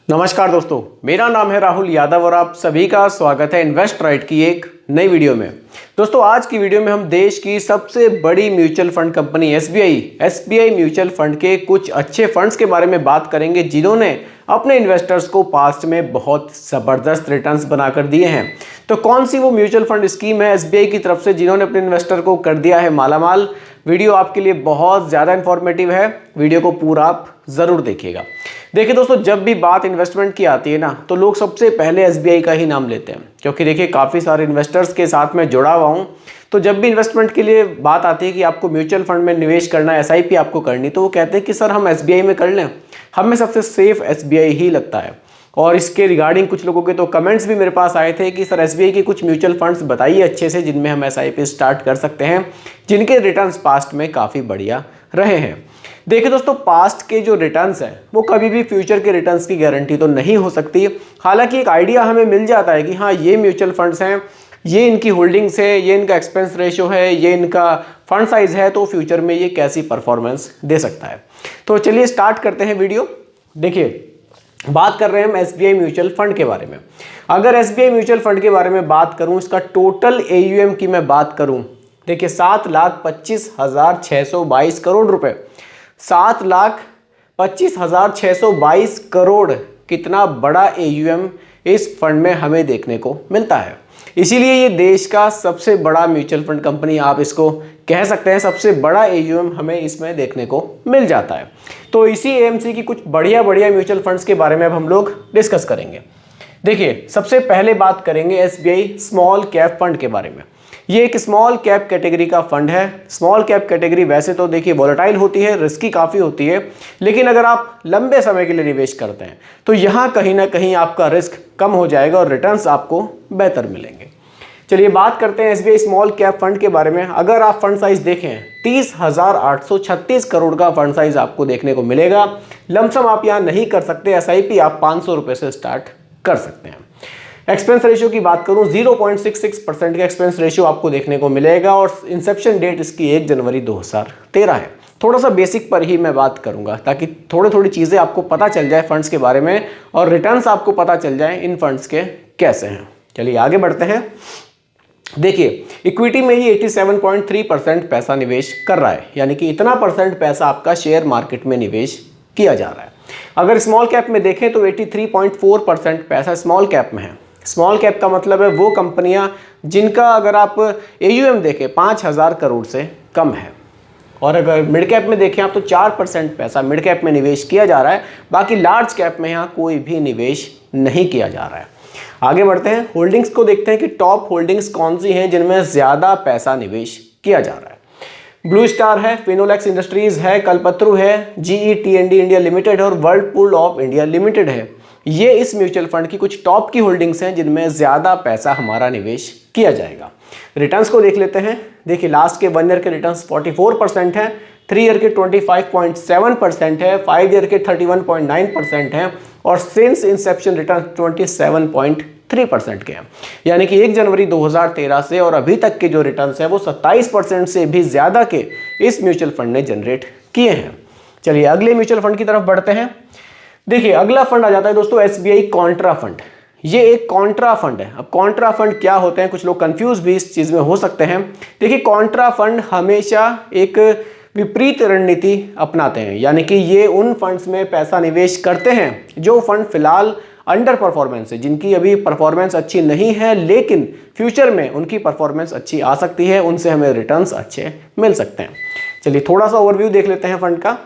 नमस्कार दोस्तों, मेरा नाम है राहुल यादव और आप सभी का स्वागत है इन्वेस्ट राइट की एक नई वीडियो में। दोस्तों, आज की वीडियो में हम देश की सबसे बड़ी mutual fund company SBI mutual fund के कुछ अच्छे फंड्स के बारे में बात करेंगे जिन्होंने अपने इन्वेस्टर्स को पास्ट में बहुत ज़बरदस्त रिटर्न्स बनाकर दिए हैं। तो कौन सी वो म्यूचुअल फंड स्कीम है एसबीआई की तरफ से जिन्होंने अपने इन्वेस्टर को कर दिया है मालामाल। वीडियो आपके लिए बहुत ज़्यादा इंफॉर्मेटिव है, वीडियो को पूरा आप ज़रूर देखिएगा। देखिए दोस्तों, जब भी बात इन्वेस्टमेंट की आती है ना, तो लोग सबसे पहले एसबीआई का ही नाम लेते हैं, क्योंकि देखिए काफ़ी सारे इन्वेस्टर्स के साथ मैं जुड़ा हुआ हूँ। तो जब भी इन्वेस्टमेंट के लिए बात आती है कि आपको म्यूचुअल फंड में निवेश करना है, एसआईपी आपको करनी, तो वो कहते हैं कि सर हम एसबीआई में कर लें। हमें सबसे सेफ एसबीआई ही लगता है। और इसके रिगार्डिंग कुछ लोगों के तो कमेंट्स भी मेरे पास आए थे कि सर एसबीआई के कुछ म्यूचुअल फंड्स बताइए अच्छे से जिनमें हम एसआईपी स्टार्ट कर सकते हैं, जिनके रिटर्न्स पास्ट में काफ़ी बढ़िया रहे हैं। देखिए दोस्तों, पास्ट के जो रिटर्न्स हैं वो कभी भी फ्यूचर के रिटर्न्स की गारंटी तो नहीं हो सकती। हालांकि एक आइडिया हमें मिल जाता है कि हाँ, ये म्यूचुअल फंड्स हैं, ये इनकी होल्डिंग्स है, ये इनका एक्सपेंस रेशो है, ये इनका फंड साइज है, तो फ्यूचर में ये कैसी परफॉर्मेंस दे सकता है। तो चलिए स्टार्ट करते हैं वीडियो। देखिए, बात कर रहे हैं हम एसबीआई म्यूचुअल फंड के बारे में। अगर एसबीआई म्यूचुअल फंड के बारे में बात करूं, इसका टोटल एयूएम की मैं बात करूं, देखिए 7,25,622 करोड़ रुपए। 7,25,622 करोड़, कितना बड़ा एयूएम इस फंड में हमें देखने को मिलता है। इसीलिए ये देश का सबसे बड़ा म्यूचुअल फंड कंपनी, आप इसको कह सकते हैं, सबसे बड़ा एयूएम हमें इसमें देखने को मिल जाता है। तो इसी एएमसी की कुछ बढ़िया म्यूचुअल फंड्स के बारे में अब हम लोग डिस्कस करेंगे। देखिए, सबसे पहले बात करेंगे एसबीआई स्मॉल कैप फंड के बारे में। ये एक स्मॉल कैप कैटेगरी का फंड है। स्मॉल कैप कैटेगरी वैसे तो देखिए वॉलेटाइल होती है, रिस्की काफ़ी होती है, लेकिन अगर आप लंबे समय के लिए निवेश करते हैं तो यहाँ कहीं ना कहीं आपका रिस्क कम हो जाएगा और रिटर्न्स आपको बेहतर मिलेंगे। चलिए बात करते हैं एसबीआई स्मॉल कैप फंड के बारे में। अगर आप फंड साइज देखें, 30,836 करोड़ का फंड साइज आपको देखने को मिलेगा। लमसम आप यहाँ नहीं कर सकते, एसआईपी आप 500 रुपये से स्टार्ट कर सकते हैं। एक्सपेंस रेशियो की बात करूं, 0.66% का एक्सपेंस रेशियो आपको देखने को मिलेगा और इंसेप्शन डेट इसकी 1 जनवरी 2013 है। थोड़ा सा बेसिक पर ही मैं बात करूंगा ताकि थोड़ी चीज़ें आपको पता चल जाए फंड्स के बारे में और रिटर्न्स आपको पता चल जाए इन फंड्स के कैसे हैं। चलिए आगे बढ़ते हैं। देखिए, इक्विटी में ही 87.3% पैसा निवेश कर रहा है, यानी कि इतना परसेंट पैसा आपका शेयर मार्केट में निवेश किया जा रहा है। अगर स्मॉल कैप में देखें तो 83.4% पैसा स्मॉल कैप में है। स्मॉल कैप का मतलब है वो कंपनियां जिनका अगर आप एयूएम देखें 5,000 करोड़ से कम है। और अगर मिड कैप में देखें आप तो 4% पैसा मिड कैप में निवेश किया जा रहा है, बाकी लार्ज कैप में यहाँ कोई भी निवेश नहीं किया जा रहा है। आगे बढ़ते हैं, होल्डिंग्स को देखते हैं कि टॉप होल्डिंग्स कौन सी हैं जिनमें ज़्यादा पैसा निवेश किया जा रहा है। ब्लू स्टार है, फिनोलेक्स इंडस्ट्रीज है, कल्पत्रु है, GE T&D इंडिया लिमिटेड है और वर्लपूल ऑफ इंडिया लिमिटेड है। ये इस म्यूचुअल फंड की कुछ टॉप की होल्डिंग्स हैं जिनमें ज़्यादा पैसा हमारा निवेश किया जाएगा। रिटर्न्स को देख लेते हैं। देखिए, लास्ट के 1 ईयर के रिटर्न्स 44% है, 3 ईयर के 25.7% है, 5 ईयर के 31.9% है और सिंस इंसेप्शन रिटर्न 27.3% के हैं। यानी कि 1 जनवरी 2013 से और अभी तक के जो रिटर्न्स हैं वो 27% से भी ज़्यादा के इस म्यूचुअल फंड ने जनरेट किए हैं। चलिए अगले म्यूचुअल फंड की तरफ बढ़ते हैं। देखिए, अगला फंड आ जाता है दोस्तों एसबीआई कॉन्ट्रा फंड। ये एक कॉन्ट्रा फंड है। अब कॉन्ट्रा फंड क्या होते हैं, कुछ लोग कंफ्यूज भी इस चीज़ में हो सकते हैं। देखिए, कॉन्ट्रा फंड हमेशा एक विपरीत रणनीति अपनाते हैं, यानी कि ये उन फंड्स में पैसा निवेश करते हैं जो फंड फिलहाल अंडर परफॉर्मेंस है, जिनकी अभी परफॉर्मेंस अच्छी नहीं है, लेकिन फ्यूचर में उनकी परफॉर्मेंस अच्छी आ सकती है, उनसे हमें रिटर्न्स अच्छे मिल सकते हैं। चलिए थोड़ा सा ओवरव्यू देख लेते हैं फंड का।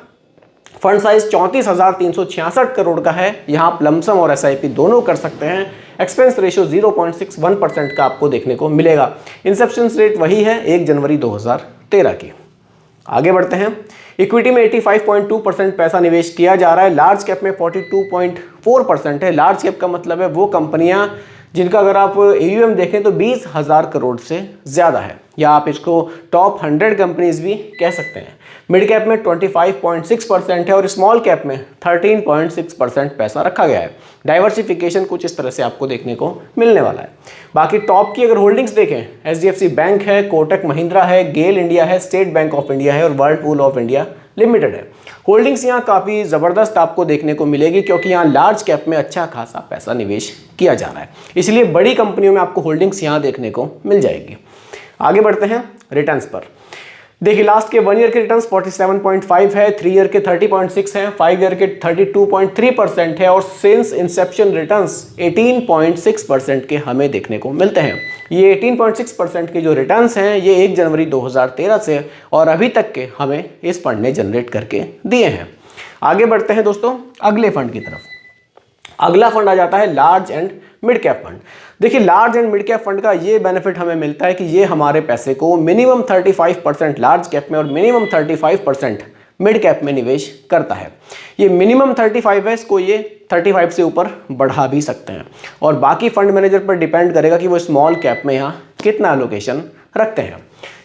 फंड साइज 34,366 करोड़ का है। यहाँ आप लमसम और एसआईपी दोनों कर सकते हैं। एक्सपेंस रेशियो 0.61% का आपको देखने को मिलेगा। इंसेप्शन रेट वही है 1 जनवरी 2013 की। आगे बढ़ते हैं। इक्विटी में 85.2% पैसा निवेश किया जा रहा है। लार्ज कैप में 42.4% है। लार्ज कैप का मतलब है वो कंपनियां जिनका अगर आप एयूएम देखें तो 20,000 करोड़ से ज़्यादा है, या आप इसको टॉप 100 कंपनीज भी कह सकते हैं। मिड कैप में 25.6% है और स्मॉल कैप में 13.6% पैसा रखा गया है। डाइवर्सिफिकेशन कुछ इस तरह से आपको देखने को मिलने वाला है। बाकी टॉप की अगर होल्डिंग्स देखें, एचडीएफसी बैंक है, कोटक महिंद्रा है, गेल इंडिया है, स्टेट बैंक ऑफ इंडिया है और वर्लपूल ऑफ इंडिया लिमिटेड है। होल्डिंग्स यहाँ काफ़ी ज़बरदस्त आपको देखने को मिलेगी क्योंकि यहाँ लार्ज कैप में अच्छा खासा पैसा निवेश किया जा रहा है, इसलिए बड़ी कंपनियों में आपको होल्डिंग्स यहाँ देखने को मिल जाएगी। आगे बढ़ते हैं रिटर्न्स पर। देखिए लास्ट के 1 ईयर के रिटर्न्स 47.5 है, 3 ईयर के 30.6 है, 5 ईयर के 32.3% है और सिंस इंसेप्शन रिटर्न्स 18.6% के हमें देखने को मिलते हैं। ये 18.6% के जो रिटर्न्स हैं ये 1 जनवरी 2013 से और अभी तक के हमें इस फंड ने जनरेट करके दिए हैं। आगे बढ़ते हैं दोस्तों अगले फंड की तरफ। अगला फंड आ जाता है large and mid cap fund. देखिए large and mid cap fund का ये बेनिफिट हमें मिलता है कि ये हमारे पैसे को मिनिमम 35% लार्ज कैप में और मिनिमम 35% मिड कैप में निवेश करता है। ये मिनिमम 35 है, इसको ये 35 से ऊपर बढ़ा भी सकते हैं और बाकी फंड मैनेजर पर डिपेंड करेगा कि वो स्मॉल कैप में यहाँ कितना एलोकेशन रखते हैं।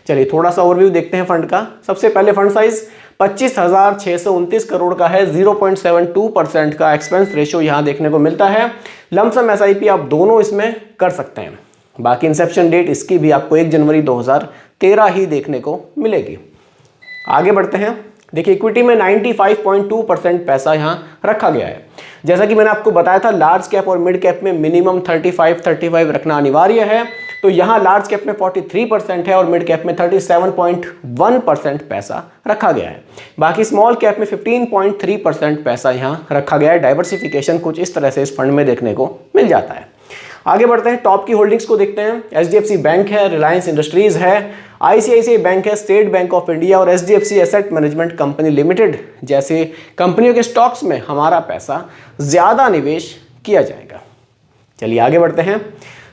चलिए थोड़ा सा ओवरव्यू देखते हैं फंड का। सबसे पहले फंड साइज 25,629 करोड़ का है, 0.72% का एक्सपेंस रेशियो यहाँ देखने को मिलता है। लमसम एसआईपी आप दोनों इसमें कर सकते हैं। बाकी इंसेप्शन डेट इसकी भी आपको 1 जनवरी 2013 ही देखने को मिलेगी। आगे बढ़ते हैं। देखिए इक्विटी में 95.2% पैसा यहाँ रखा गया है। जैसा कि मैंने आपको बताया था लार्ज कैप और मिड कैप में मिनिमम 35 रखना अनिवार्य है, तो यहाँ लार्ज कैप में 43% है और मिड कैप में 37.1% पैसा रखा गया है। बाकी स्मॉल कैप में 15.3% पैसा यहाँ रखा गया है। डाइवर्सिफिकेशन कुछ इस तरह से इस फंड में देखने को मिल जाता है। आगे बढ़ते हैं, टॉप की होल्डिंग्स को देखते हैं। एचडीएफसी बैंक है, रिलायंस इंडस्ट्रीज है, आईसीआईसीआई बैंक है, स्टेट बैंक ऑफ इंडिया और HDFC asset management company limited जैसे कंपनियों के स्टॉक्स में हमारा पैसा ज़्यादा निवेश किया जाएगा। चलिए आगे बढ़ते हैं।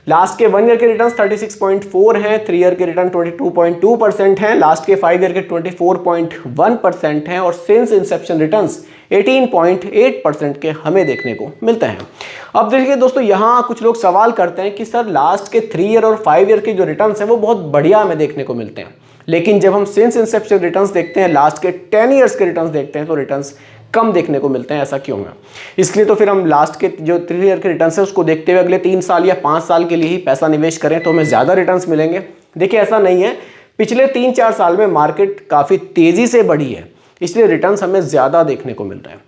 लास्ट के 1 ईयर के रिटर्न 36.4 हैं, 3 ईयर के रिटर्न 22.2% हैं, लास्ट के 5 ईयर के 24.1% हैं और सिंस इंसेप्शन रिटर्न्स 18.8% के हमें देखने को मिलते हैं। अब देखिए दोस्तों यहाँ कुछ लोग सवाल करते हैं कि सर लास्ट के 3 ईयर और 5 ईयर के जो रिटर्न्स हैं वो बहुत बढ़िया हमें देखने को मिलते हैं, लेकिन जब हम सिंस इंसेप्शन रिटर्न्स देखते हैं, लास्ट के 10 ईयर्स के रिटर्न्स देखते हैं तो रिटर्न्स कम देखने को मिलते हैं। ऐसा क्यों है? इसलिए तो फिर हम लास्ट के जो 3 ईयर के रिटर्न्स है उसको देखते हुए अगले 3 साल या 5 साल के लिए ही पैसा निवेश करें तो हमें ज़्यादा रिटर्न्स मिलेंगे। देखिए ऐसा नहीं है, पिछले 3-4 साल में मार्केट काफ़ी तेज़ी से बढ़ी है, इसलिए रिटर्न्स हमें ज़्यादा देखने को मिल रहे हैं।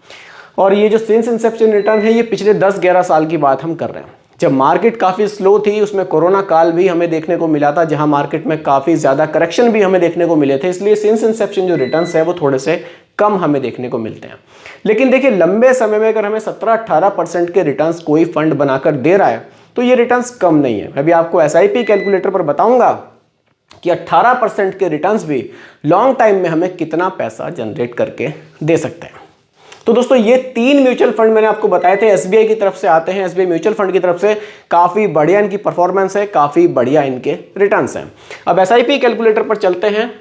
और ये जो सिंस इंसेप्शन रिटर्न है ये पिछले 10-11 साल की बात हम कर रहे हैं। जब मार्केट काफ़ी स्लो थी, उसमें कोरोना काल भी हमें देखने को मिला था जहां मार्केट में काफ़ी ज़्यादा करेक्शन भी हमें देखने को मिले थे, इसलिए सिंस इंसेप्शन जो रिटर्न्स है वो थोड़े से कम हमें देखने को मिलते हैं। लेकिन देखिए लंबे समय में अगर हमें 17-18% के रिटर्न्स कोई फंड बनाकर दे रहा है तो ये रिटर्न्स कम नहीं है। मैं भी आपको एसआईपी कैलकुलेटर पर बताऊंगा कि 18% के रिटर्न्स भी लॉन्ग टाइम में हमें कितना पैसा जनरेट करके दे सकते हैं। तो दोस्तों ये 3 म्यूचुअल फंड मैंने आपको बताए थे, एसबीआई की तरफ से आते हैं, एसबीआई म्यूचुअल फंड की तरफ से काफ़ी बढ़िया इनकी परफॉर्मेंस है, काफ़ी बढ़िया इनके रिटर्न्स हैं। अब एसआईपी कैलकुलेटर पर चलते हैं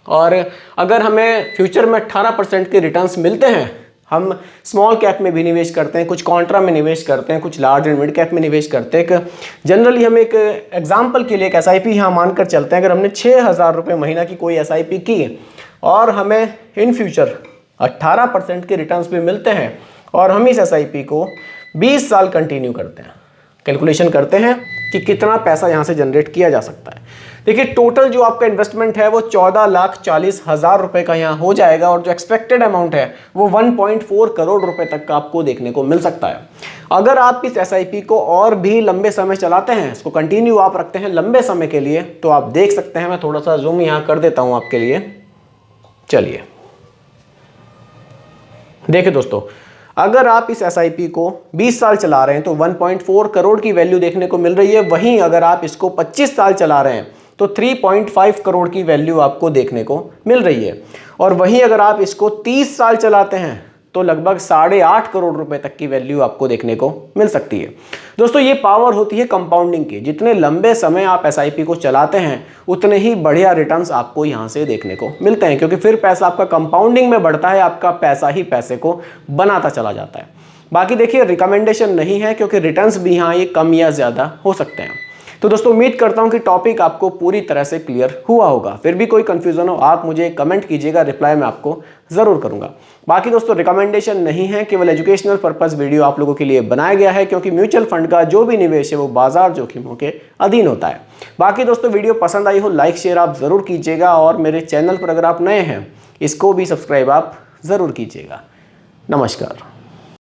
और अगर हमें फ्यूचर में 18% के रिटर्न्स मिलते हैं, हम स्मॉल कैप में भी निवेश करते हैं, कुछ कॉन्ट्रा में निवेश करते हैं, कुछ लार्ज एंड मिड कैप में निवेश करते हैं। जनरली हम एक एग्जाम्पल के लिए एक एसआईपी यहाँ मानकर चलते हैं, अगर हमने 6,000 रुपये महीना की कोई एसआईपी की और हमें इन फ्यूचर 18% के रिटर्न्स भी मिलते हैं और हम इस एसआईपी को 20 साल कंटिन्यू करते हैं, कैलकुलेशन करते हैं कि कितना पैसा यहाँ से जनरेट किया जा सकता है। देखिए टोटल जो आपका इन्वेस्टमेंट है वो 14,40,000 रुपये का यहाँ हो जाएगा और जो एक्सपेक्टेड अमाउंट है वो 1.4 करोड़ रुपए तक का आपको देखने को मिल सकता है। अगर आप इस एसआईपी को और भी लंबे समय चलाते हैं, इसको कंटिन्यू आप रखते हैं लंबे समय के लिए, तो आप देख सकते हैं, मैं थोड़ा सा जूम यहाँ कर देता हूँ आपके लिए। चलिए देखिए दोस्तों, अगर आप इस एसआईपी को 20 साल चला रहे हैं तो 1.4 करोड़ की वैल्यू देखने को मिल रही है। वहीं अगर आप इसको 25 साल चला रहे हैं तो 3.5 करोड़ की वैल्यू आपको देखने को मिल रही है। और वहीं अगर आप इसको 30 साल चलाते हैं तो लगभग 8.5 करोड़ रुपए तक की वैल्यू आपको देखने को मिल सकती है। दोस्तों ये पावर होती है कंपाउंडिंग की। जितने लंबे समय आप एसआईपी को चलाते हैं उतने ही बढ़िया रिटर्न्स आपको यहाँ से देखने को मिलते हैं, क्योंकि फिर पैसा आपका कंपाउंडिंग में बढ़ता है, आपका पैसा ही पैसे को बनाता चला जाता है। बाकी देखिए रिकमेंडेशन नहीं है, क्योंकि रिटर्न्स भी यहाँ ये कम या ज़्यादा हो सकते हैं। तो दोस्तों उम्मीद करता हूँ कि टॉपिक आपको पूरी तरह से क्लियर हुआ होगा। फिर भी कोई कंफ्यूजन हो आप मुझे कमेंट कीजिएगा, रिप्लाई मैं आपको ज़रूर करूँगा। बाकी दोस्तों रिकमेंडेशन नहीं है, केवल एजुकेशनल पर्पस वीडियो आप लोगों के लिए बनाया गया है, क्योंकि म्यूचुअल फंड का जो भी निवेश है वो बाजार जोखिमों के अधीन होता है। बाकी दोस्तों वीडियो पसंद आई हो लाइक शेयर आप ज़रूर कीजिएगा, और मेरे चैनल पर अगर आप नए हैं इसको भी सब्सक्राइब आप ज़रूर कीजिएगा। नमस्कार।